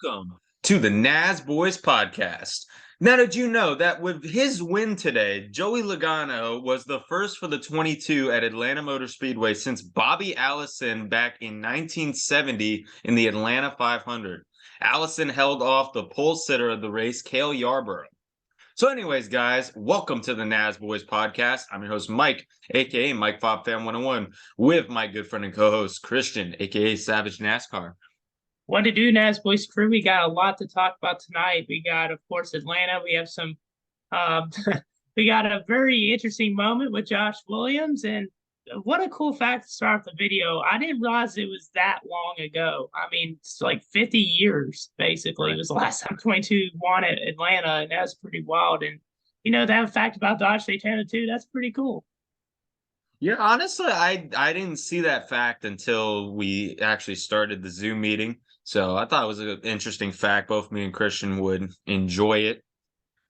welcome to the Nasboys podcast. Now, did you know that with his win today, Joey Logano was the first for the 22 at Atlanta Motor Speedway since Bobby Allison back in 1970 in the Atlanta 500. Allison held off the pole sitter of the race, Cale Yarborough. So anyways, guys, welcome to the Nasboys podcast. I'm your host, Mike, a.k.a. Mike Fob Fan 101, with my good friend and co-host, Christian, a.k.a. Savage NASCAR. What to do, Nasboys crew? We got a lot to talk about tonight. We got, of course, Atlanta. We have some, we got a very interesting moment with Josh Williams. And what a cool fact to start the video. I didn't realize it was that long ago. I mean, it's like 50 years, basically. Right. It was the last time 22 won at Atlanta, and that's pretty wild. And, you know, that fact about Dodge Daytona, too, that's pretty cool. Yeah, honestly, I didn't see that fact until we actually started the Zoom meeting. So I thought it was an interesting fact. Both me and Christian would enjoy it.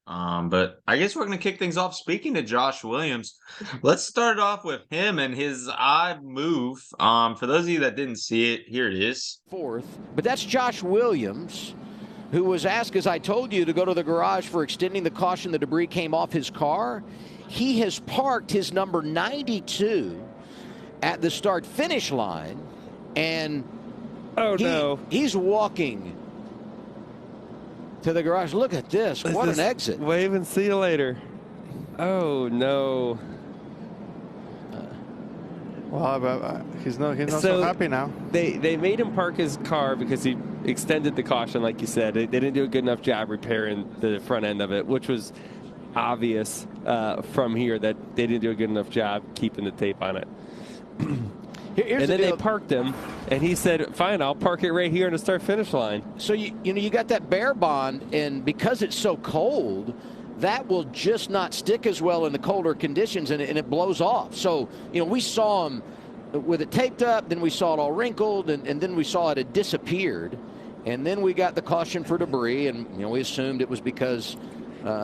But I guess we're going to kick things off. Speaking to Josh Williams, let's start off with him and his odd move. For those of you that didn't see it, here it is. Fourth, but that's Josh Williams, who was asked, as I told you, to go to the garage for extending the caution. The debris came off his car. He has parked his number 92 at the start-finish line, and he's walking to the garage. Look at this. What an exit. Wave and see you later. Oh, no. Well, he's not so happy now. They made him park his car because he extended the caution, like you said. They didn't do a good enough job repairing the front end of it, which was obvious from here that they didn't do a good enough job keeping the tape on it. And then they parked him, and he said, fine, I'll park it right here on the start-finish line. So, you got that bare bond, and because it's so cold, that will just not stick as well in the colder conditions, and it blows off. So, we saw him with it taped up, then we saw it all wrinkled, and then we saw it had disappeared. And then we got the caution for debris, and, we assumed it was because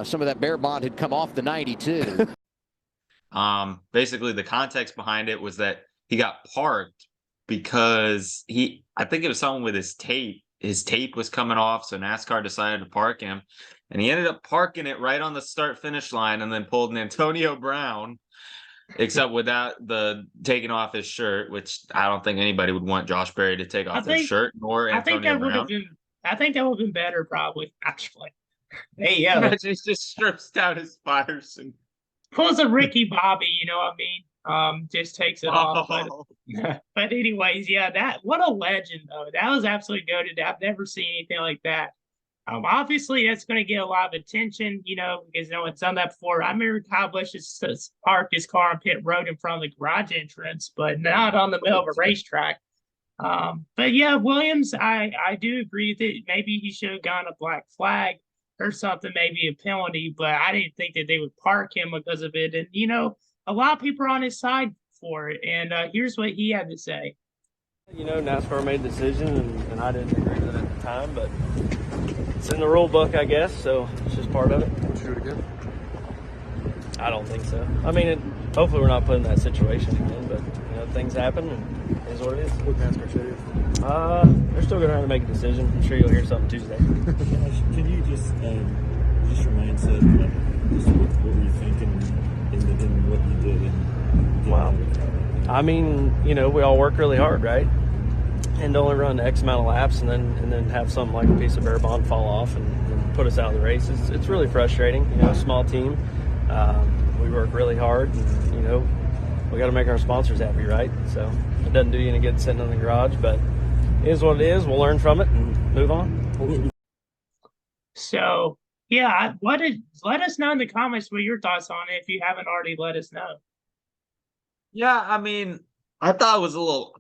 some of that bare bond had come off the 92. Basically, the context behind it was that he got parked because I think it was someone with his tape. His tape was coming off, so NASCAR decided to park him. And he ended up parking it right on the start-finish line and then pulled an Antonio Brown, except without the taking off his shirt, which I don't think anybody would want Josh Berry to take off his shirt, nor Antonio Brown. I think that would have been better, probably, actually. Hey, yeah. He just strips down his fires and pulls a Ricky Bobby, you know what I mean? Just takes it off. But anyways, yeah, what a legend, though. That was absolutely goated. I've never seen anything like that. Obviously, that's going to get a lot of attention, because it's done that before. I remember Kyle Busch has parked his car on pit road in front of the garage entrance, but not on the middle of a racetrack. But yeah, Williams, I do agree that maybe he should have gone a black flag or something, maybe a penalty, but I didn't think that they would park him because of it. And, a lot of people are on his side for it. And here's what he had to say. NASCAR made a decision, and I didn't agree with it at the time, but it's in the rule book, I guess, so it's just part of it. Would you do it again? I don't think so. I mean, hopefully we're not put in that situation again, but, things happen, and it is what it is. What NASCAR say? They're still going to have to make a decision. I'm sure you'll hear something Tuesday. Can you just remind us just what were you thinking in what you did? Wow. I mean, we all work really hard, right? And to only run X amount of laps and then have something like a piece of bare bond fall off and put us out of the race. It's really frustrating. A small team. We work really hard, and, we got to make our sponsors happy, right? So it doesn't do you any good sitting in the garage, but it is what it is. We'll learn from it and move on. So, yeah, let us know in the comments what your thoughts on it if you haven't already let us know. Yeah, I mean, I thought it was a little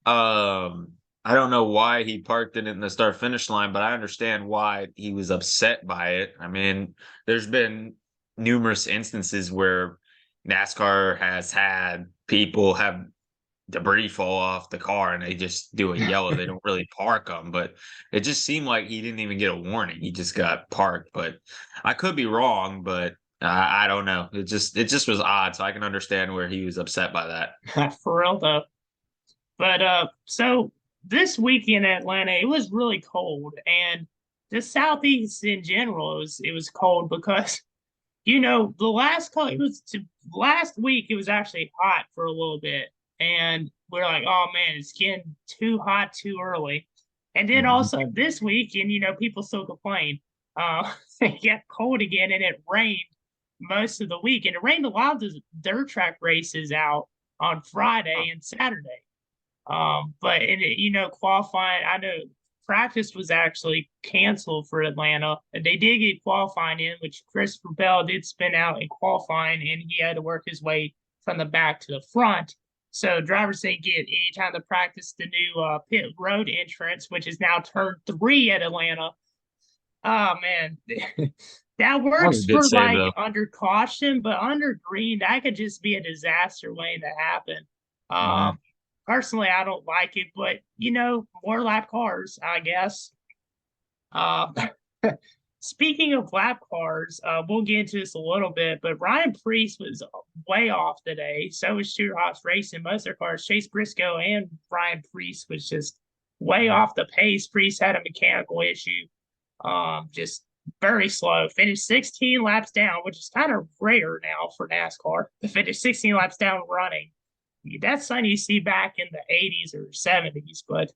I don't know why he parked it in the start-finish line, but I understand why he was upset by it. I mean, there's been numerous instances where NASCAR has had people have debris fall off the car and they just do a yellow. They don't really park them, but it just seemed like he didn't even get a warning. He just got parked, but I could be wrong, but I don't know. It just was odd. So I can understand where he was upset by that. For real though. But so this weekend in Atlanta, it was really cold, and the Southeast in general, it was cold because last week it was actually hot for a little bit, and we're like, oh man, it's getting too hot too early. And then also this week, and people still complain. It got cold again, and it rained most of the week, and it rained a lot of the dirt track races out on Friday and Saturday. But qualifying, I know practice was actually canceled for Atlanta. And they did get qualifying in, which Christopher Bell did spin out in qualifying, and he had to work his way from the back to the front. So drivers didn't get any time to practice the new pit road entrance, which is now turn 3 at Atlanta. Oh man, that works for under caution, but under green, that could just be a disaster waiting to happen. Personally, I don't like it, but more lap cars, I guess. Speaking of lap cars, we'll get into this a little bit, but Ryan Preece was way off today. So was Stuart Haas Racing. Most of their cars, Chase Briscoe and Ryan Preece was just way off the pace. Preece had a mechanical issue. Just very slow. Finished 16 laps down, which is kind of rare now for NASCAR to finish 16 laps down running. That's something you see back in the 80s or 70s. But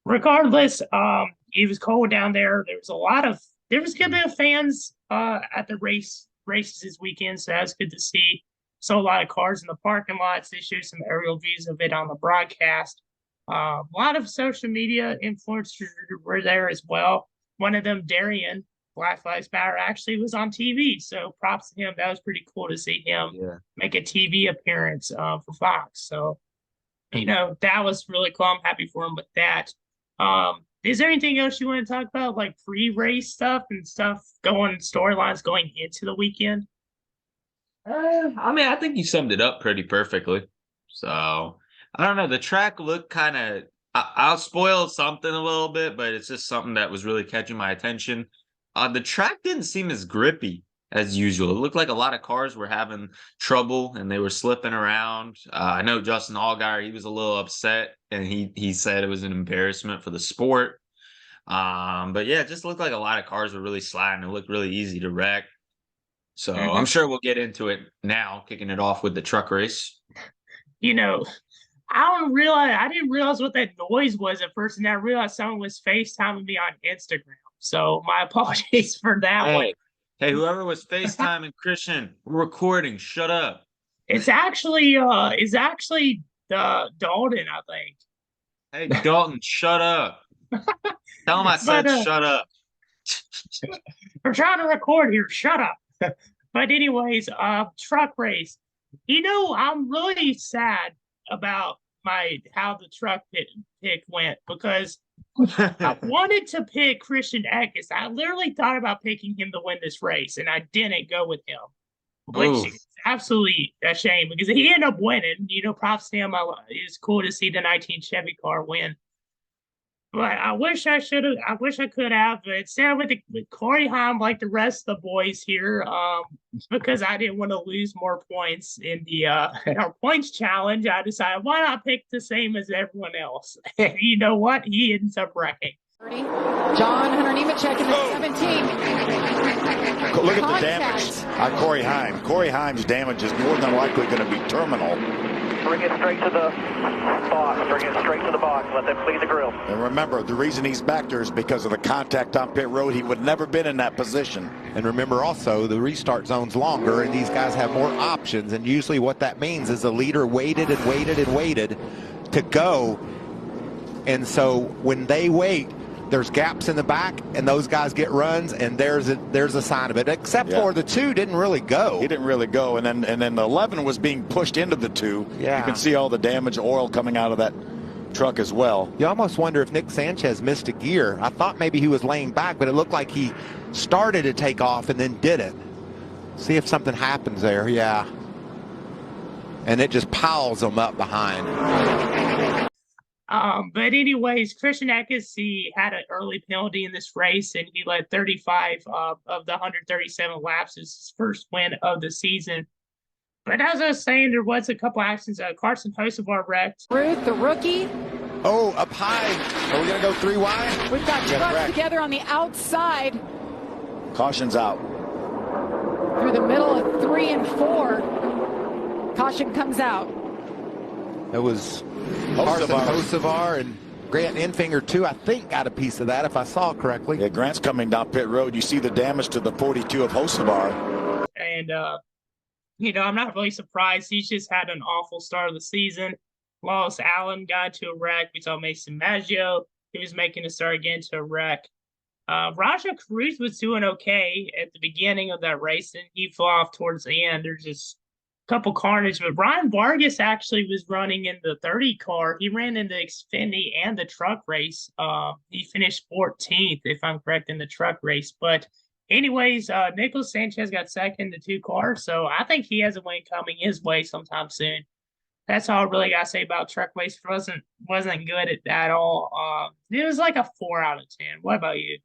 regardless, it was cold down there. There was a good bit of fans at the races this weekend, so that was good to see. Saw a lot of cars in the parking lots. They showed some aerial views of it on the broadcast. A lot of social media influencers were there as well. One of them, Darian, Black Lives Matter, actually was on TV. So props to him. That was pretty cool to see him make a TV appearance for Fox. So, that was really cool. I'm happy for him with that. Is there anything else you want to talk about, like pre-race stuff and stuff storylines going into the weekend? I think you summed it up pretty perfectly. So, I don't know. The track looked kind of, I'll spoil something a little bit, but it's just something that was really catching my attention. The track didn't seem as grippy as usual. It looked like a lot of cars were having trouble and they were slipping around. I know Justin Allgaier, he was a little upset, and he said it was an embarrassment for the sport. But yeah, it just looked like a lot of cars were really sliding. It looked really easy to wreck. So I'm sure we'll get into it now, kicking it off with the truck race. I didn't realize what that noise was at first, and I realized someone was FaceTiming me on Instagram. So my apologies for that one. Hey, whoever was FaceTiming Christian, we're recording. Shut up. It's actually Dalton, I think. Hey, Dalton, shut up. Tell him I said shut up. We're trying to record here. Shut up. But anyways, truck race. I'm really sad about how the truck pick went, because I wanted to pick Christian Eckes. I literally thought about picking him to win this race, and I didn't go with him, which is absolutely a shame because he ended up winning. Props to him. It's cool to see the 19 Chevy car win. But I wish I should have. I wish I could have. But instead, with Corey Heim, like the rest of the boys here, because I didn't want to lose more points in the our points challenge, I decided why not pick the same as everyone else. And you know what? He ends up wrecking. John Hunter Nemechek in the 17. Look at the damage on Corey Heim. Corey Heim's damage is more than likely going to be terminal. Bring it straight to the box. Bring it straight to the box. Let them clean the grill. And remember, the reason he's back there is because of the contact on pit road. He would never been in that position. And remember also, the restart zone's longer, and these guys have more options. And usually what that means is the leader waited and waited and waited to go. And so when they wait, there's gaps in the back, and those guys get runs, and there's a sign of it. Except for the 2 didn't really go. He didn't really go, and then the 11 was being pushed into the 2. Yeah. You can see all the damage, oil coming out of that truck as well. You almost wonder if Nick Sanchez missed a gear. I thought maybe he was laying back, but it looked like he started to take off and then didn't. See if something happens there. Yeah. And it just piles them up behind. But anyways, Christian Eckes, he had an early penalty in this race, and he led 35 of the 137 laps. It's his first win of the season. But as I was saying, there was a couple accidents. Carson Hocevar wrecked. Ruth, the rookie, Oh, up high. Are we going to go 3 wide? We've got trucks together on the outside. Caution's out. Through the middle of 3 and 4. Caution comes out. It was Hocevar and Grant Enfinger, too, I think, got a piece of that, if I saw correctly. Yeah, Grant's coming down pit road. You see the damage to the 42 of Hocevar. And, I'm not really surprised. He's just had an awful start of the season. Lost Allen, got into a wreck. We saw Mason Maggio. He was making a start again to a wreck. Raja Cruz was doing okay at the beginning of that race, and he fell off towards the end. There's just a couple carnage, but Ryan Vargas actually was running in the 30 car. He ran in the Xfinity and the truck race. He finished 14th, if I'm correct, in the truck race. But anyways, Nicholas Sanchez got second in the 2 cars, so I think he has a win coming his way sometime soon. That's all I really got to say about truck race. Wasn't good at all. It was like a 4 out of 10. What about you?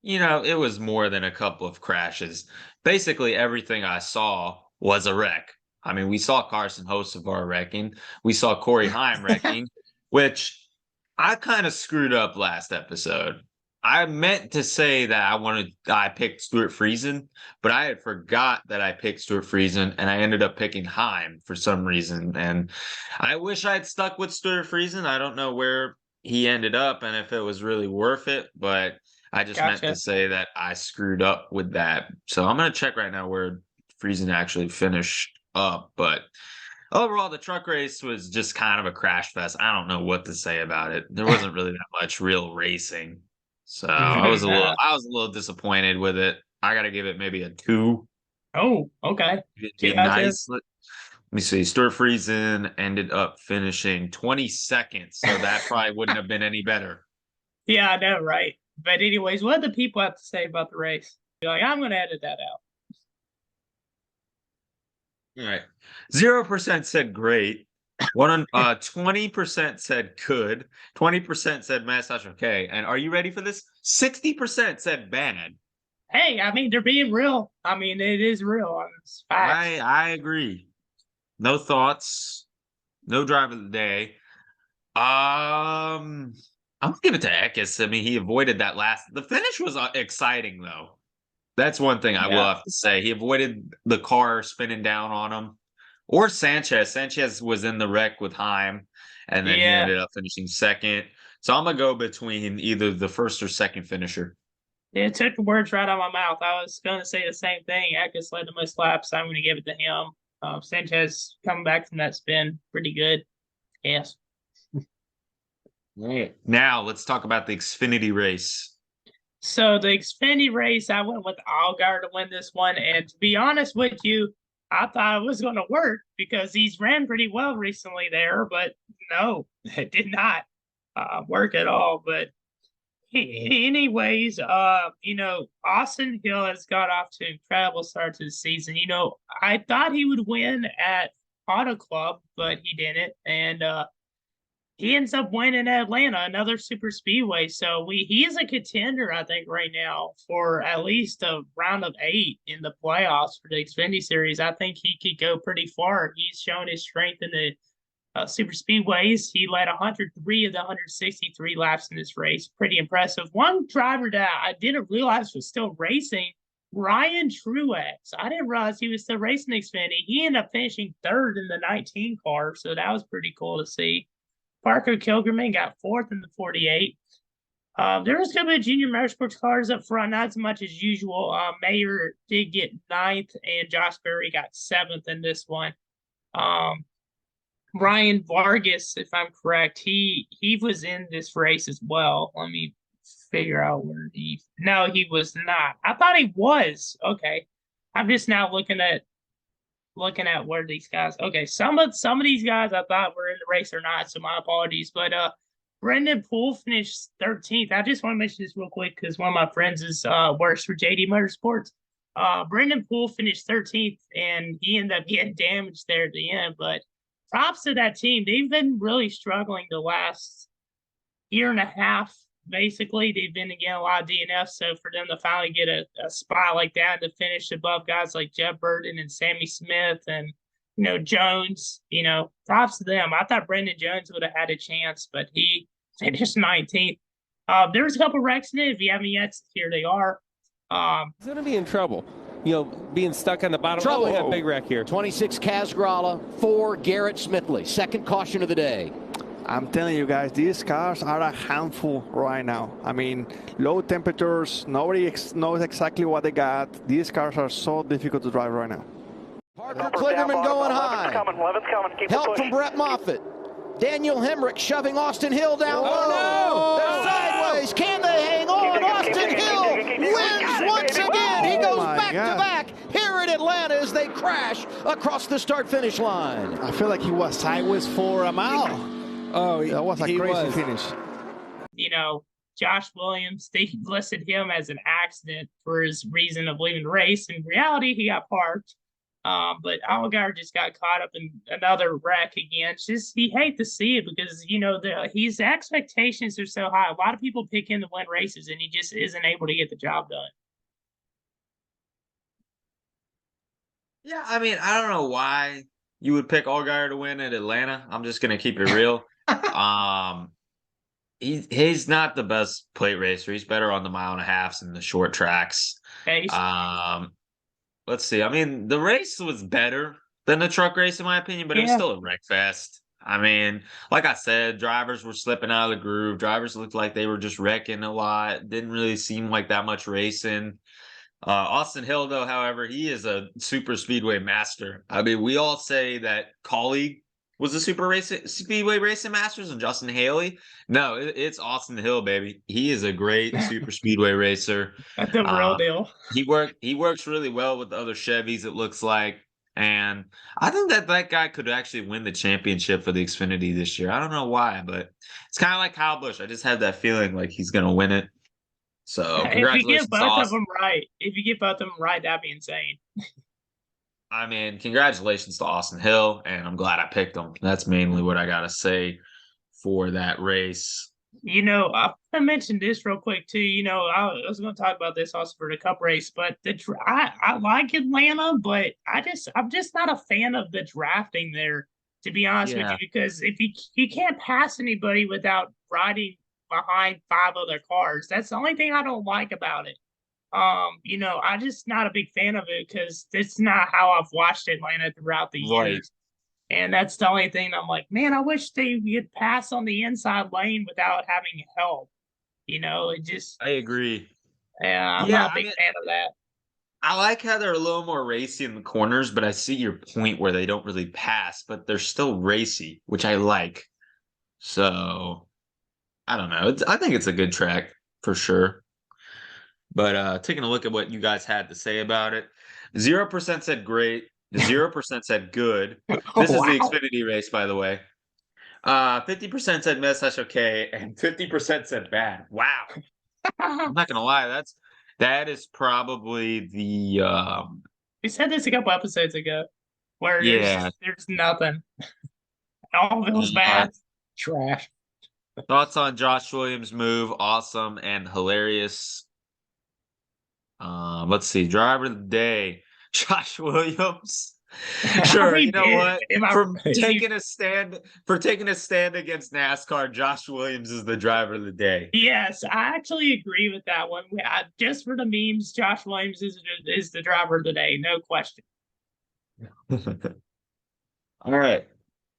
It was more than a couple of crashes. Basically, everything I saw was a wreck. I mean, we saw Carson Hocevar wrecking. We saw Corey Heim wrecking, which I kind of screwed up last episode. I meant to say that I picked Stuart Friesen, but I had forgot that I picked Stuart Friesen, and I ended up picking Heim for some reason. And I wish I had stuck with Stuart Friesen. I don't know where he ended up and if it was really worth it, but I just meant to say that I screwed up with that. So I'm going to check right now where Friesen actually finished up. But overall, the truck race was just kind of a crash fest. I don't know what to say about it. There wasn't really that much real racing. So I was a little disappointed with it. I got to give it maybe a 2. Oh, okay. Nice. Let me see. Stuart Friesen ended up finishing 22nd, so that probably wouldn't have been any better. Yeah, I know, right? But anyways, what do the people have to say about the race? I'm going to edit that out. All right. 0% said great. 20% said good. 20% said mess. That's okay. And are you ready for this? 60% said bad. Hey, I mean, they're being real. I mean, it is real. It's facts. I agree. No thoughts. No drive of the day. I'm gonna give it to Eckes. I mean, he avoided that the finish was exciting though. That's one thing I will have to say. He avoided the car spinning down on him. Or Sanchez. Sanchez was in the wreck with Heim, and then he ended up finishing second. So I'm going to go between either the first or second finisher. It took the words right out of my mouth. I was going to say the same thing. Eckes led the most laps. So I'm going to give it to him. Sanchez coming back from that spin, pretty good. Yes. All right. Now let's talk about the Xfinity race. So the Xfinity race, I went with Allgaier to win this one. And to be honest with you, I thought it was going to work because he's ran pretty well recently there, but no, it did not work at all. But anyways, Austin Hill has got off to an incredible start to the season. I thought he would win at Auto Club, but he didn't. And he ends up winning Atlanta, another super speedway. So he is a contender, I think, right now for at least a round of 8 in the playoffs for the Xfinity Series. I think he could go pretty far. He's shown his strength in the super speedways. He led 103 of the 163 laps in this race. Pretty impressive. One driver that I didn't realize was still racing, Ryan Truex. I didn't realize he was still racing Xfinity. He ended up finishing 3rd in the 19 car, so that was pretty cool to see. Parker Kilgerman got 4th in the 48. There was a couple of junior motorsports cars up front, not as much as usual. Mayer did get 9th, and Josh Berry got 7th in this one. Ryan Vargas, if I'm correct, he was in this race as well. Let me figure out where No, he was not. I thought he was. Okay. I'm just now looking at where these guys. Okay, some of these guys I thought were in the race or not, so my apologies. But Brendan Poole finished 13th. I just want to mention this real quick because one of my friends works for JD Motorsports. Brendan Poole finished 13th, and he ended up getting damaged there at the end. But props to that team. They've been really struggling the last year and a half. Basically, they've been getting a lot of DNFs, so for them to finally get a spot like that and to finish above guys like Jeff Burton and Sammy Smith and Jones, props to them. I thought Brendan Jones would have had a chance, but he finished 19th. There was a couple wrecks in it. If you haven't yet, here they are. He's going to be in trouble. Being stuck on the bottom. Trouble. Oh, we got a big wreck here. 26 Kazgrala, 4 Garrett Smithley. Second caution of the day. I'm telling you guys, these cars are a handful right now. I mean, low temperatures, nobody knows exactly what they got. These cars are so difficult to drive right now. Parker Kligerman going high. 11's coming. Keep Help from Brett Moffitt. Daniel Hemrick shoving Austin Hill down low. Oh, no! They're sideways. Can they hang on? Austin Hill wins once again. He goes back to back here in Atlanta as they crash across the start-finish line. I feel like he was sideways for a mile. Oh, that was a crazy finish. Josh Williams, they listed him as an accident for his reason of leaving the race. In reality, he got parked. But Allgaier just got caught up in another wreck again. It's just, you hate to see it because, his expectations are so high. A lot of people pick him to win races, and he just isn't able to get the job done. Yeah, I mean, I don't know why you would pick Allgaier to win at Atlanta. I'm just going to keep it real. He's not the best plate racer. He's better on the 1.5 miles and the short tracks. Let's see. I mean, the race was better than the truck race, in my opinion, but it was still a wreck fest. I mean, like I said, drivers were slipping out of the groove. Drivers looked like they were just wrecking a lot. Didn't really seem like that much racing. Austin Hill, though, however, he is a super speedway master. I mean, we all say that Colleague was a speedway racing masters and Justin Haley. No, it's Austin Hill, baby. He is a great super speedway racer. That's the real deal. He works really well with the other Chevys, it looks like. And I think that guy could actually win the championship for the Xfinity this year. I don't know why, but it's kind of like Kyle Busch. I just have that feeling like he's going to win it. So if you get both of them right, that'd be insane. I mean, congratulations to Austin Hill, and I'm glad I picked him. That's mainly what I got to say for that race. I mentioned this real quick too. I was going to talk about this also for the Cup race, but I like Atlanta, but I'm just not a fan of the drafting there, to be honest with you, because if you can't pass anybody without riding behind 5 other cars, that's the only thing I don't like about it. I'm just not a big fan of it because it's not how I've watched Atlanta throughout the years. And that's the only thing I'm like, man, I wish they would pass on the inside lane without having help. I agree. Yeah, I'm not a big fan of that. I like how they're a little more racy in the corners, but I see your point where they don't really pass, but they're still racy, which I like. So, I don't know. I think it's a good track for sure. But taking a look at what you guys had to say about it, 0% said great. 0% said good. This is the Xfinity race, by the way. 50% said mess okay, and 50% said bad. Wow. I'm not gonna lie, that is probably the we said this a couple episodes ago where there's nothing. All of it was bad. Trash. Thoughts on Josh Williams' move, awesome and hilarious. Let's see, driver of the day. Josh Williams. Sure, you know what? For taking a stand against NASCAR, Josh Williams is the driver of the day. Yes, I actually agree with that one. Just for the memes, Josh Williams is the driver of the day, no question. All right,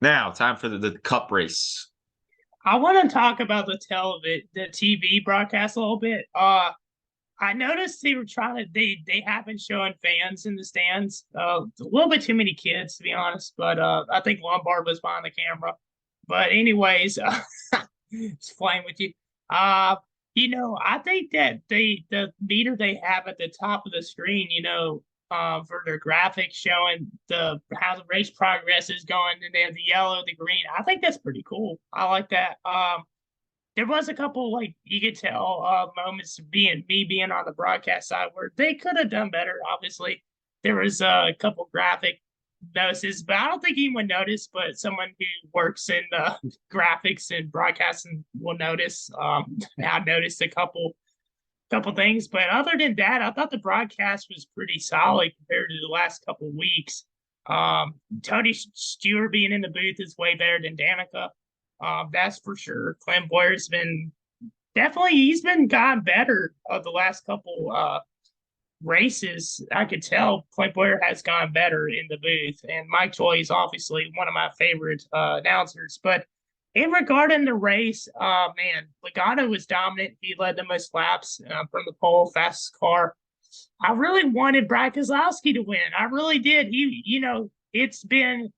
now time for the Cup race. I want to talk about the TV broadcast a little bit. I noticed they were they have been showing fans in the stands. A little bit too many kids, to be honest, but I think Lombard was behind the camera. But anyways, just playing with you. I think that the meter they have at the top of the screen, for their graphics showing how the race progress is going, and they have the yellow, the green. I think that's pretty cool. I like that. There was a couple, you could tell, moments being on the broadcast side where they could have done better. Obviously, there was a couple graphic notices, but I don't think anyone noticed. But someone who works in graphics and broadcasting will notice. I noticed a couple things, but other than that, I thought the broadcast was pretty solid compared to the last couple weeks. Tony Stewart being in the booth is way better than Danica. That's for sure. Clint Boyer's been he's been gotten better of the last couple races. I could tell Clint Boyer has gone better in the booth, and Mike Joy is obviously one of my favorite announcers. But in regarding the race, man, Logano was dominant. He led the most laps from the pole, fastest car. I really wanted Brad Keselowski to win. I really did. It's been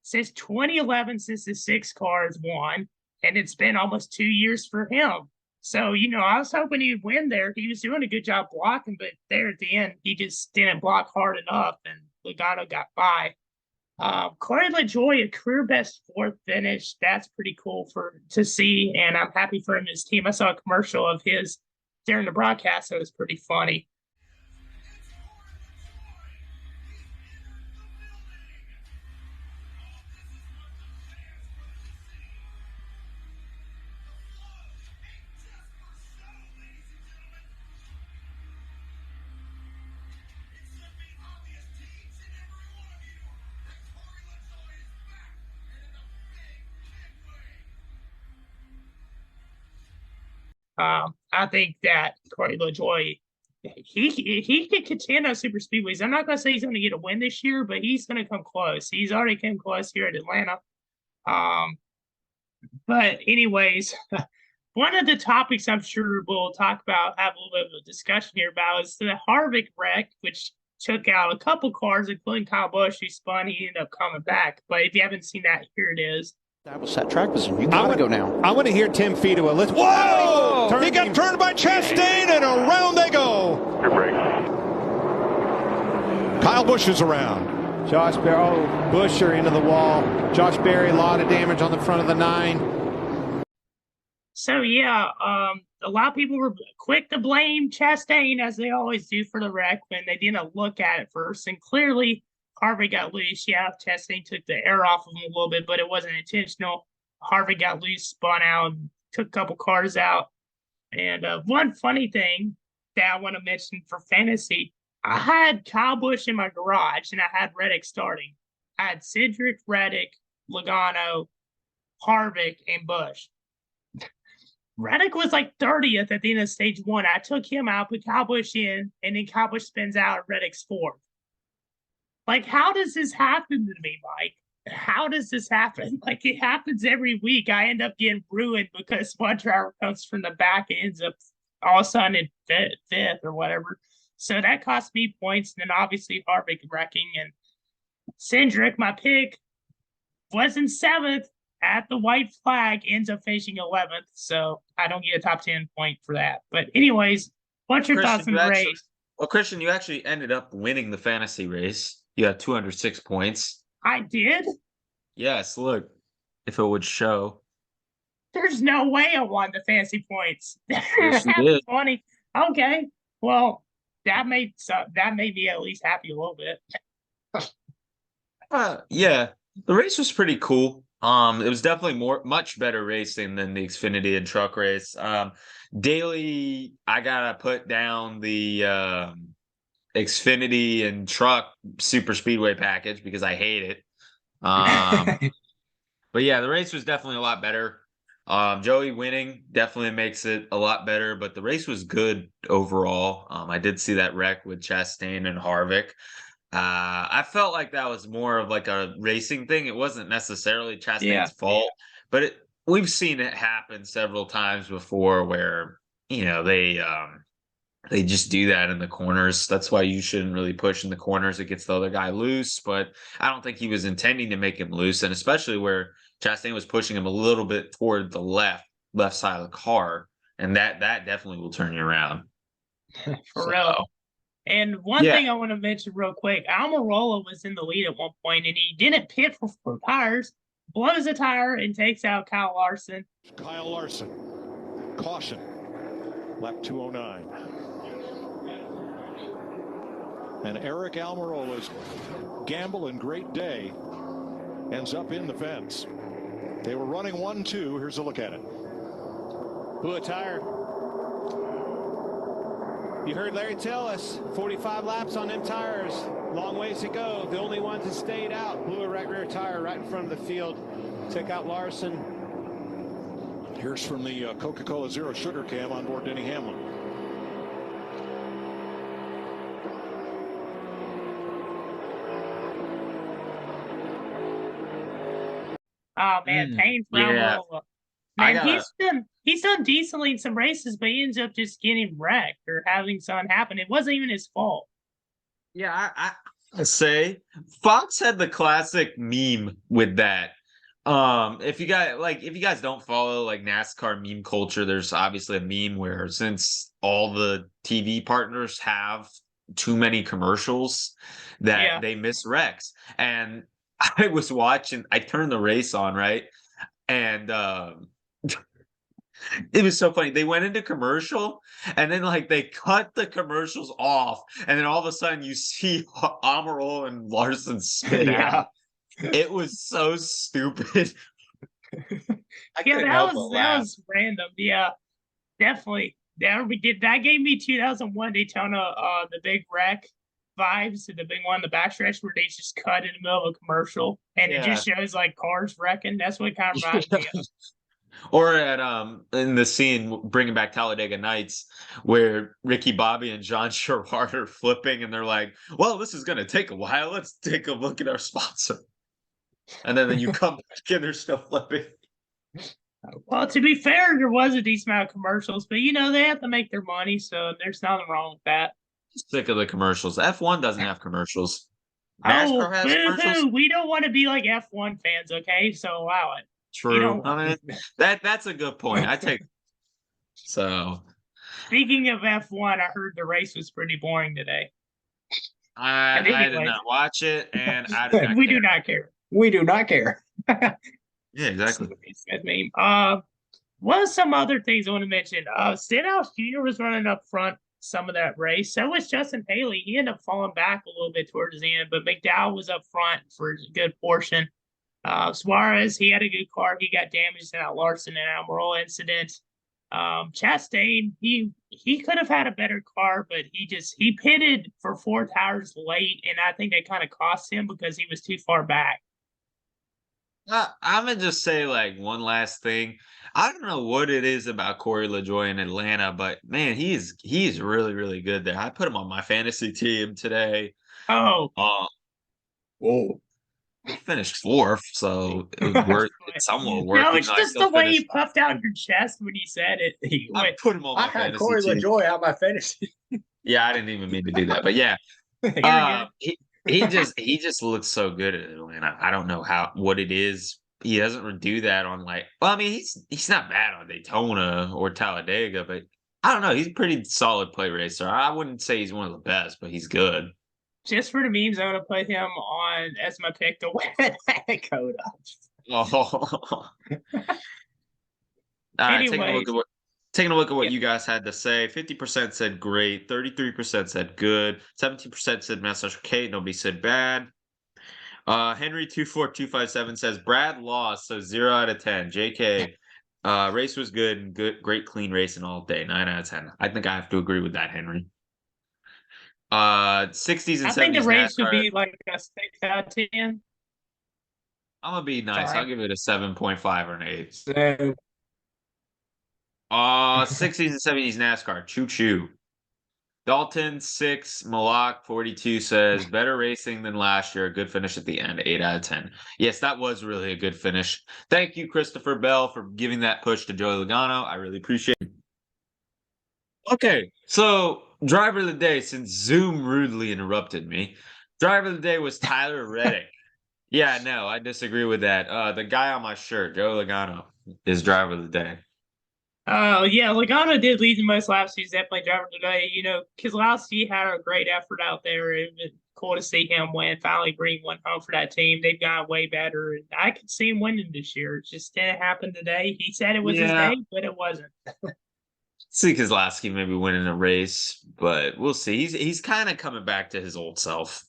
since 2011 since the 6 cars won, and it's been almost 2 years for him. So, I was hoping he'd win there. He was doing a good job blocking, but there at the end, he just didn't block hard enough, and Logano got by. Corey LaJoie, a career best 4th finish. That's pretty cool to see, and I'm happy for him and his team. I saw a commercial of his during the broadcast, so it was pretty funny. I think that Corey LaJoie, he could contend on super speedways. I'm not going to say he's going to get a win this year, but he's going to come close. He's already come close here at Atlanta. But anyways, one of the topics I'm sure we'll talk about, have a little bit of a discussion here about, is the Harvick wreck, which took out a couple cars, including Kyle Busch, who spun. He ended up coming back. But if you haven't seen that, here it is. That was that track position. You got to go now. I want to hear Tim Fido. Whoa! He got turned by Chastain, and around they go. Your brakes. Kyle Busch is around. Josh Berry, Buescher into the wall. Josh Berry, a lot of damage on the front of the 9. So, yeah, a lot of people were quick to blame Chastain, as they always do, for the wreck when they didn't look at it first. And clearly, Harvick got loose. Yeah, Chastain took the air off of him a little bit, but it wasn't intentional. Harvick got loose, spun out, and took a couple cars out. And one funny thing that I want to mention for fantasy, I had Kyle Busch in my garage, and I had Reddick starting. I had Cedric, Reddick, Logano, Harvick, and Busch. Reddick was like 30th at the end of stage 1. I took him out, put Kyle Busch in, and then Kyle Busch spins out, Reddick's 4th. Like, how does this happen to me, Mike? How does this happen? Like, it happens every week. I end up getting ruined because one driver comes from the back and ends up all of a sudden in 5th or whatever. So that cost me points. And then obviously Harvick wrecking. And Cindric, my pick, was in 7th at the white flag, ends up finishing 11th. So I don't get a top 10 point for that. But anyways, what's your thoughts on the race? Well, Christian, you actually ended up winning the fantasy race. You had 206 points. I did? Yes, look, if it would show. There's no way I won the fantasy points. Yes, you did. Funny. Okay, well, that made me at least happy a little bit. Yeah, the race was pretty cool. It was definitely much better racing than the Xfinity and truck race. Daily, I gotta put down the Xfinity and truck super speedway package because I hate it. But yeah, the race was definitely a lot better. Joey winning definitely makes it a lot better, but the race was good overall. I did see that wreck with Chastain and Harvick. I felt like that was more of like a racing thing. It wasn't necessarily Chastain's fault, but we've seen it happen several times before where, they just do that in the corners. That's why you shouldn't really push in the corners. It gets the other guy loose, but I don't think he was intending to make him loose, and especially where Chastain was pushing him a little bit toward the left side of the car, and that definitely will turn you around. For real. And one thing I want to mention real quick, Almirola was in the lead at one point, and he didn't pit for tires, blows a tire, and takes out Kyle Larson. Kyle Larson, caution, lap 209. And Eric Almirola's gamble and great day ends up in the fence. They were running 1-2. Here's a look at it. Blew a tire. You heard Larry tell us 45 laps on them tires. Long ways to go. The only ones that stayed out blew a right rear tire right in front of the field. Took out Larson. Here's from the Coca-Cola Zero Sugar cam on board Denny Hamlin. Oh man, Payne for Almirola. Man, he's done decently in some races, but he ends up just getting wrecked or having something happen. It wasn't even his fault. Yeah, I say Fox had the classic meme with that. If you guys don't follow like NASCAR meme culture, there's obviously a meme where since all the TV partners have too many commercials that they miss wrecks. And I was watching, I turned the race on, right? And it was so funny. They went into commercial and then like they cut the commercials off, and then all of a sudden you see Almirola and Larson spit out. It was so stupid. That was random. Yeah, definitely. That gave me 2001 Daytona, the big wreck vibes, the big one, the backstretch where they just cut in the middle of a commercial, and it just shows like cars wrecking. That's what kind of reminded me of. Or at in the scene bringing back Talladega Nights, where Ricky Bobby and John Sherrard are flipping, and they're like, "Well, this is going to take a while. Let's take a look at our sponsor." And then you come back and they're still flipping. Well, to be fair, there was a decent amount of commercials, but they have to make their money, so there's nothing wrong with that. Sick of the commercials. F1 doesn't have commercials. NASCAR has commercials. We don't want to be like F1 fans, okay? So allow it. True. I mean, that's a good point. I take. So. Speaking of F1, I heard the race was pretty boring today. I did not watch it, and I did not we do not care. We do not care. Yeah, exactly. What are some other things I want to mention? Stenhouse Jr. was running up front some of that race. So was Justin Haley. He ended up falling back a little bit towards the end, but McDowell was up front for a good portion. Suarez, he had a good car. He got damaged in that Larson and Almirola incident. Chastain, he could have had a better car, but he pitted for 4 tires late, and I think that kind of cost him because he was too far back. I'm gonna just say like one last thing. I don't know what it is about Corey LaJoie in Atlanta, but man, he's really, really good there. I put him on my fantasy team today. Oh. Whoa. He finished 4th, so it's somewhat working. No, it's just the way you puffed out your chest when you said it. I put him on my fantasy Corey team. LaJoie out my fantasy. Yeah, I didn't even mean to do that, but yeah. He just looks so good at Atlanta. I don't know what it is. He doesn't do that on he's not bad on Daytona or Talladega, but I don't know. He's a pretty solid play racer. I wouldn't say he's one of the best, but he's good. Just for the memes, I'm gonna put him on as my pick to win Dakota. All right, taking a look at what you guys had to say. 50% said great, 33% said good, 17% said message okay, nobody said bad. Henry 24257 says Brad lost, so 0 out of 10. JK, race was good and great clean racing all day, 9 out of 10. I think I have to agree with that, Henry. 60s and 70s. I think the race NASCAR, would be like a 6 out of 10. I'm gonna be nice. I'll give it a 7.5 or an 8. Same. 60s and 70s NASCAR. Choo choo. Dalton 6, Malak 42 says better racing than last year. A good finish at the end. 8 out of 10. Yes, that was really a good finish. Thank you, Christopher Bell, for giving that push to Joey Logano. I really appreciate it. Okay, so driver of the day, since Zoom rudely interrupted me, driver of the day was Tyler Reddick. Yeah, no, I disagree with that. The guy on my shirt, Joe Logano, is driver of the day. Yeah, Logano did lead the most laps. He's definitely driver today. Keselowski had a great effort out there. It was cool to see him win, finally bring one home for that team. They've gotten way better, and I could see him winning this year. It just didn't happen today. He said it was his day, but it wasn't. See Keselowski maybe winning a race, but we'll see. He's kind of coming back to his old self.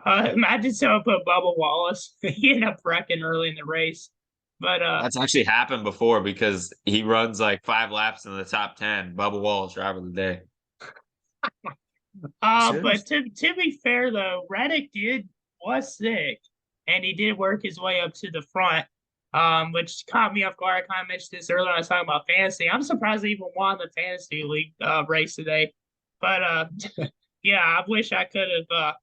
Imagine someone put Bubba Wallace. He ended up wrecking early in the race. But that's actually happened before because he runs like 5 laps in the top 10. Bubba Wallace, driver of the day. But to be fair though, Reddick was sick, and he did work his way up to the front, which caught me off guard. I kind of mentioned this earlier when I was talking about fantasy. I'm surprised he even won the fantasy league race today. But yeah, I wish I could have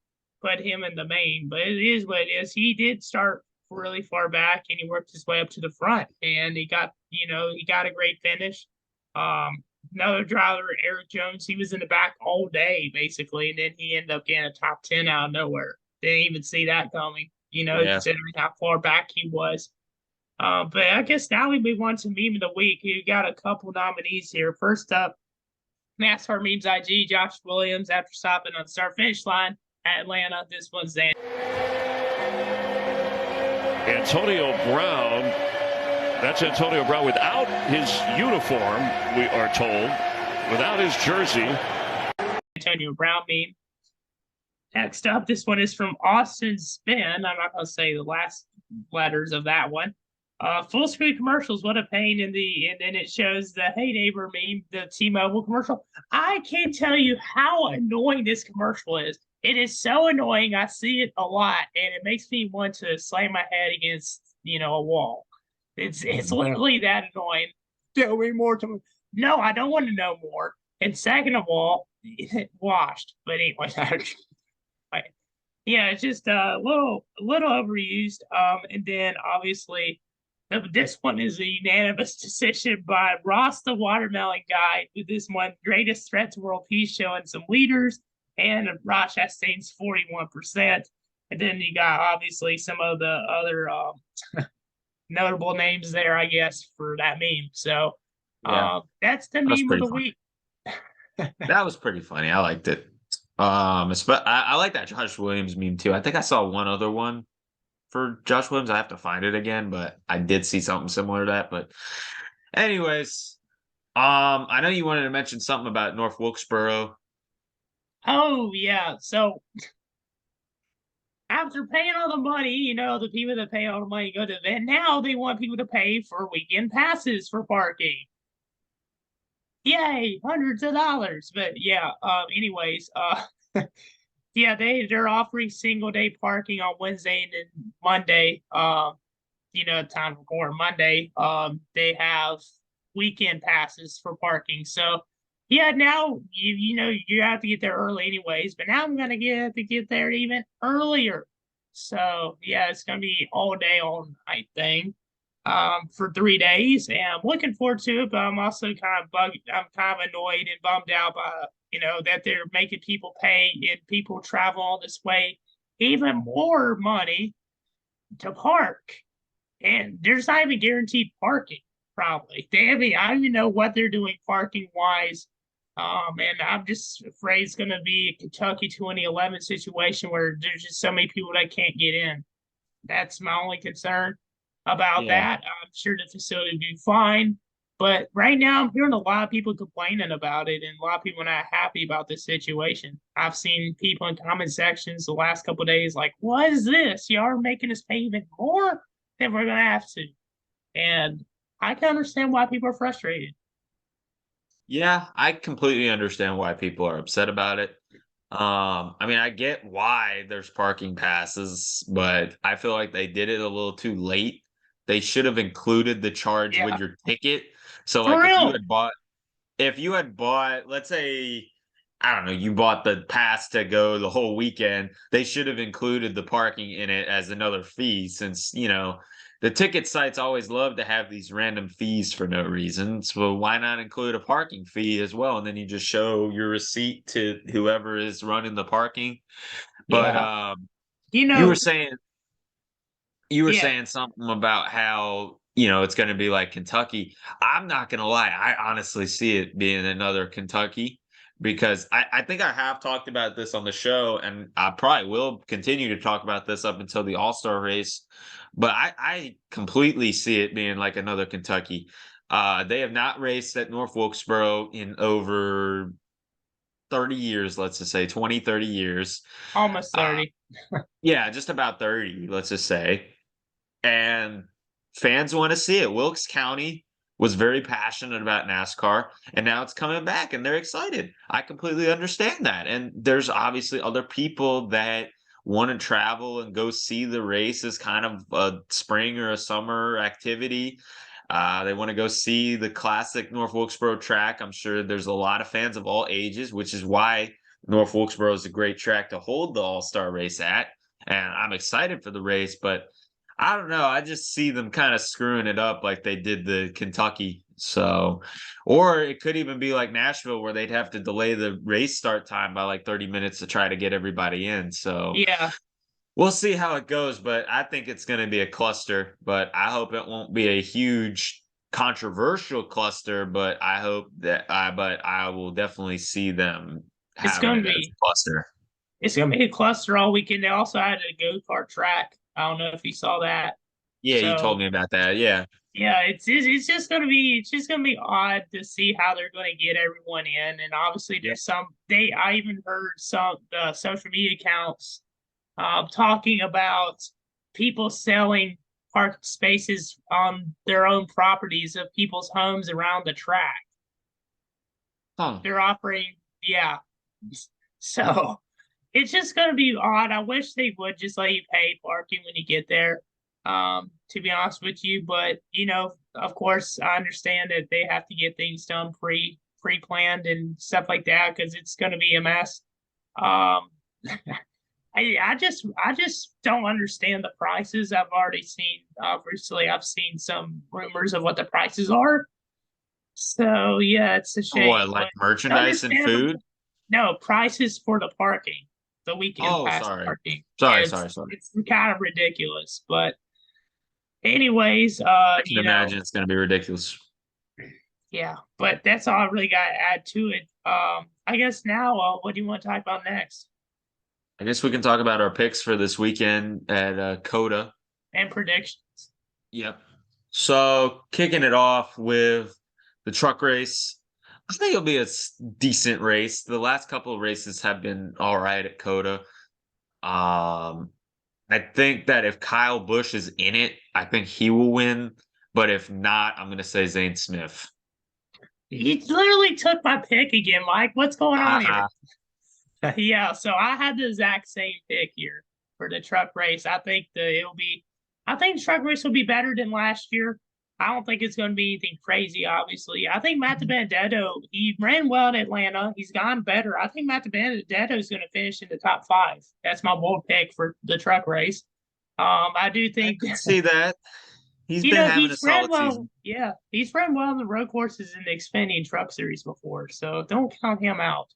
put him in the main, but it is what it is. He did start really far back, and he worked his way up to the front, and he got a great finish. Another driver, Eric Jones, he was in the back all day basically, and then he ended up getting a top 10 out of nowhere. Didn't even see that coming, considering how far back he was. But I guess now we move on to meme of the week. You got a couple nominees here. First up, NASCAR Memes IG, Josh Williams, after stopping on the start finish line at Atlanta. This one's Zan. Antonio Brown. That's Antonio Brown without his uniform, we are told, without his jersey. Antonio Brown meme. Next up, this one is from Austin Spin. I'm not going to say the last letters of that one. Full screen commercials, what a pain and then it shows the Hey Neighbor meme, the T-Mobile commercial. I can't tell you how annoying this commercial is. It is so annoying. I see it a lot, and it makes me want to slam my head against, a wall. It's literally that annoying. Tell me more. No, I don't want to know more. And second of all, washed. But anyway, yeah, it's just a little overused. And then obviously, this one is a unanimous decision by Ross the Watermelon Guy. With this one, greatest threat to world peace, showing some leaders, and Ross Chastain's 41%. And then you got obviously some of the other notable names there, I guess, for that meme. So that's the meme of the week. That was pretty funny. I liked it. I like that Josh Williams meme too. I think I saw one other one for Josh Williams. I have to find it again, but I did see something similar to that. But anyways, I know you wanted to mention something about North Wilkesboro. Oh yeah. So after paying all the money, the people that pay all the money go to the event, now they want people to pay for weekend passes for parking. Yay, hundreds of dollars. But yeah, anyways, yeah, they're offering single day parking on Wednesday and then Monday. Time for Monday. They have weekend passes for parking. So yeah, now you have to get there early anyways, but now I'm gonna have to get there even earlier. So yeah, it's gonna be all day, all night thing. For 3 days, and I'm looking forward to it, but I'm also kind of annoyed and bummed out by that they're making people pay and people travel all this way even more money to park, and there's not even guaranteed parking. Probably I don't even know what they're doing parking wise. And I'm just afraid it's going to be a Kentucky 2011 situation where there's just so many people that can't get in. That's my only concern about that. I'm sure the facility will be fine. But right now, I'm hearing a lot of people complaining about it, and a lot of people not happy about this situation. I've seen people in comment sections the last couple of days like, what is this? You are making us pay even more than we're going to have to. And I can understand why people are frustrated. Yeah, I completely understand why people are upset about it. I mean, I get why there's parking passes, but I feel like they did it a little too late. They should have included the charge with your ticket. So like if you had bought, let's say, I don't know, you bought the pass to go the whole weekend, they should have included the parking in it as another fee, since, the ticket sites always love to have these random fees for no reason. So why not include a parking fee as well? And then you just show your receipt to whoever is running the parking. But you were saying something about how, it's going to be like Kentucky. I'm not going to lie. I honestly see it being another Kentucky, because I think I have talked about this on the show, and I probably will continue to talk about this up until the All-Star race. But I completely see it being like another Kentucky. They have not raced at North Wilkesboro in over 30 years, let's just say 20, 30 years. Almost 30. Yeah, just about 30, let's just say. And fans want to see it. Wilkes County, was very passionate about NASCAR, and now it's coming back and they're excited. I completely understand that. And there's obviously other people that want to travel and go see the race as kind of a spring or a summer activity. They want to go see the classic North Wilkesboro track. I'm sure there's a lot of fans of all ages, which is why North Wilkesboro is a great track to hold the All-Star race at. And I'm excited for the race, but I don't know. I just see them kind of screwing it up like they did the Kentucky. So, or it could even be like Nashville where they'd have to delay the race start time by like 30 minutes to try to get everybody in. So, yeah, we'll see how it goes, but I think it's going to be a cluster, but I hope it won't be a huge controversial cluster, but I hope that I will definitely see them having it as a cluster. It's going to be a cluster all weekend. They also added a go-kart track. I don't know if you saw that. Yeah, you told me about that. Yeah. Yeah, it's just gonna be odd to see how they're gonna get everyone in. And obviously there's I even heard some social media accounts talking about people selling park spaces on their own properties of people's homes around the track. They're offering, yeah. So it's just going to be odd. I wish they would just let you pay parking when you get there, to be honest with you. But, of course, I understand that they have to get things done pre-planned and stuff like that because it's going to be a mess. I just don't understand the prices. I've already seen, recently I've seen some rumors of what the prices are. So, yeah, it's a shame. What, like merchandise and food? No, prices for the parking. The weekend pass parking. Sorry. It's kind of ridiculous, but anyways, I can imagine it's going to be ridiculous. Yeah, but that's all I really got to add to it. I guess now, what do you want to talk about next? I guess we can talk about our picks for this weekend at COTA and predictions. Yep. So kicking it off with the truck race. I think it'll be a decent race. The last couple of races have been all right at COTA. I think that if Kyle Busch is in it, I think he will win. But if not, I'm going to say Zane Smith. You literally took my pick again, Mike. What's going on here? Yeah, so I had the exact same pick here for the truck race. I think the truck race will be better than last year. I don't think it's going to be anything crazy, obviously. I think Matt DiBenedetto, he ran well in Atlanta. He's gotten better. I think Matt DiBenedetto is going to finish in the top 5. That's my bold pick for the truck race. I do think I can see that. He's been having a solid season. Yeah, he's run well in the road courses in the Xfinity Truck Series before, so don't count him out.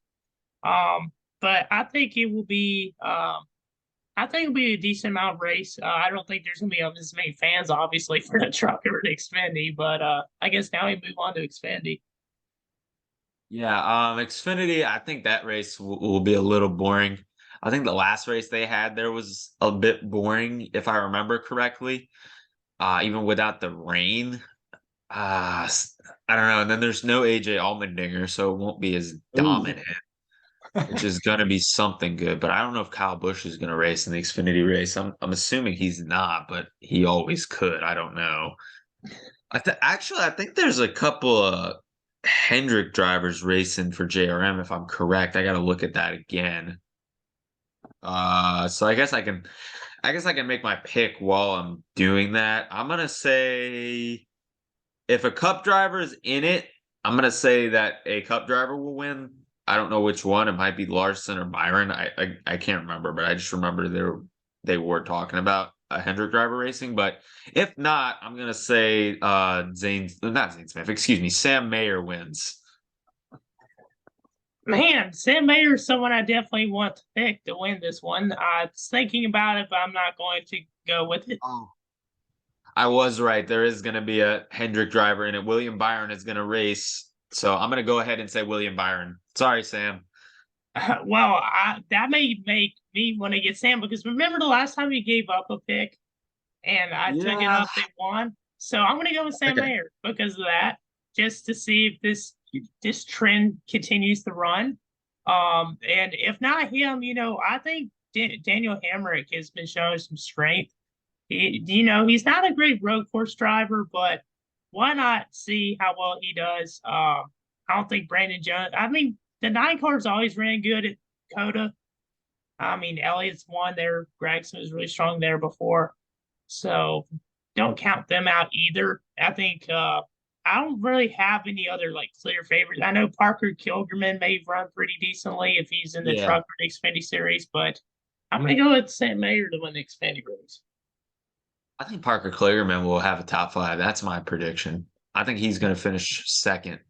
But I think it will be a decent amount of race. I don't think there's going to be as many fans, obviously, for the truck or the Xfinity, but I guess now we move on to Xfinity. Yeah, Xfinity, I think that race will be a little boring. I think the last race they had there was a bit boring, if I remember correctly, even without the rain. I don't know. And then there's no AJ Allmendinger, so it won't be as dominant. Which is going to be something good, but I don't know if Kyle Busch is going to race in the Xfinity race. I'm assuming he's not, but he always could. I don't know. I think there's a couple of Hendrick drivers racing for JRM, if I'm correct. I got to look at that again. So I guess I can make my pick while I'm doing that. I'm going to say if a Cup driver is in it, I'm going to say that a Cup driver will win. I don't know which one. It might be Larson or Byron. I can't remember, but I just remember they were talking about a Hendrick driver racing. But if not, I'm gonna say Sam Mayer wins. Man, Sam Mayer is someone I definitely want to pick to win this one. I was thinking about it, but I'm not going to go with it. Oh. I was right. There is going to be a Hendrick driver in it. William Byron is going to race. So I'm going to go ahead and say William Byron. Sorry, Sam. Well, that may make me want to get Sam because remember the last time he gave up a pick and I took it up and won? So I'm going to go with Sam Mayer because of that, just to see if this trend continues to run. And if not him, I think Daniel Hamrick has been showing some strength. He's not a great road course driver, but why not see how well he does? I don't think Brandon Jones. I mean, the 9 cars always ran good at Coda. I mean, Elliott's won there. Gregson was really strong there before, so don't count them out either. I think I don't really have any other like clear favorites. I know Parker Kilgerman may run pretty decently if he's in the truck or the Xfinity Series, but I'm gonna go with Sam Mayer to win the Xfinity race. I think Parker Kligerman will have a top 5. That's my prediction. I think he's going to finish second.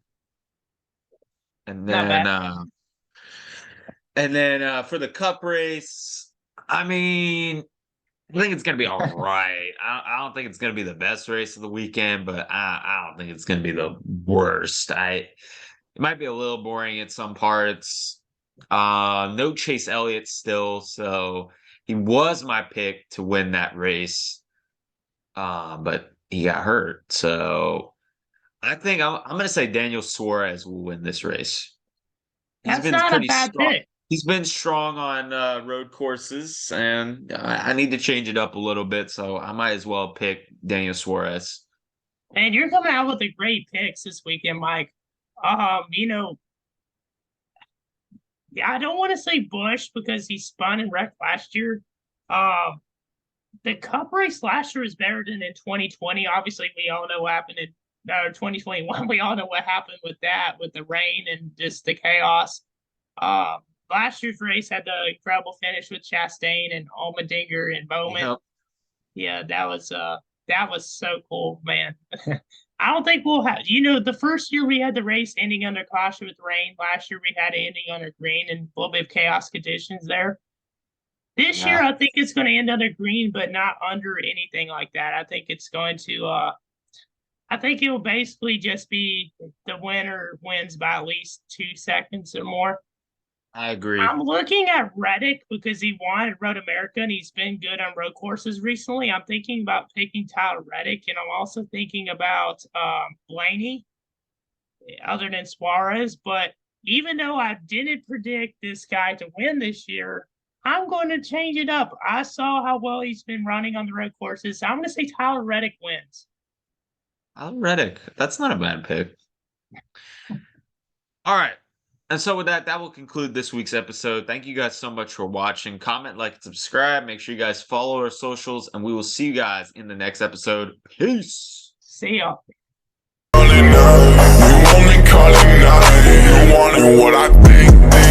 And then for the Cup race, I mean, I think it's going to be all right. I don't think it's going to be the best race of the weekend, but I don't think it's going to be the worst. It might be a little boring at some parts. No Chase Elliott still, so he was my pick to win that race. But he got hurt. So I think I'm going to say Daniel Suarez will win this race. That's not a bad pick. He's been strong on road courses, and I need to change it up a little bit, so I might as well pick Daniel Suarez. And you're coming out with a great picks this weekend, Mike. I don't want to say Busch because he spun and wrecked last year. The Cup race last year was better than in 2020. Obviously, we all know what happened in 2021. We all know what happened with that, with the rain and just the chaos. Last year's race had the incredible finish with Chastain and Allmendinger and Bowman. Yep. Yeah, that was so cool, man. I don't think we'll have, the first year we had the race ending under caution with rain. Last year we had it ending under green and a little bit of chaos conditions there. This year, I think it's going to end under green, but not under anything like that. I think it's going to, I think it will basically just be the winner wins by at least 2 seconds or more. I agree. I'm looking at Reddick because he won at Road America and he's been good on road courses recently. I'm thinking about picking Tyler Reddick, and I'm also thinking about Blaney, other than Suarez. But even though I didn't predict this guy to win this year, I'm going to change it up. I saw how well he's been running on the road courses. So I'm going to say Tyler Reddick wins. Tyler Reddick. That's not a bad pick. All right. And so with that will conclude this week's episode. Thank you guys so much for watching. Comment, like, and subscribe. Make sure you guys follow our socials, and we will see you guys in the next episode. Peace. See ya. You want what I think.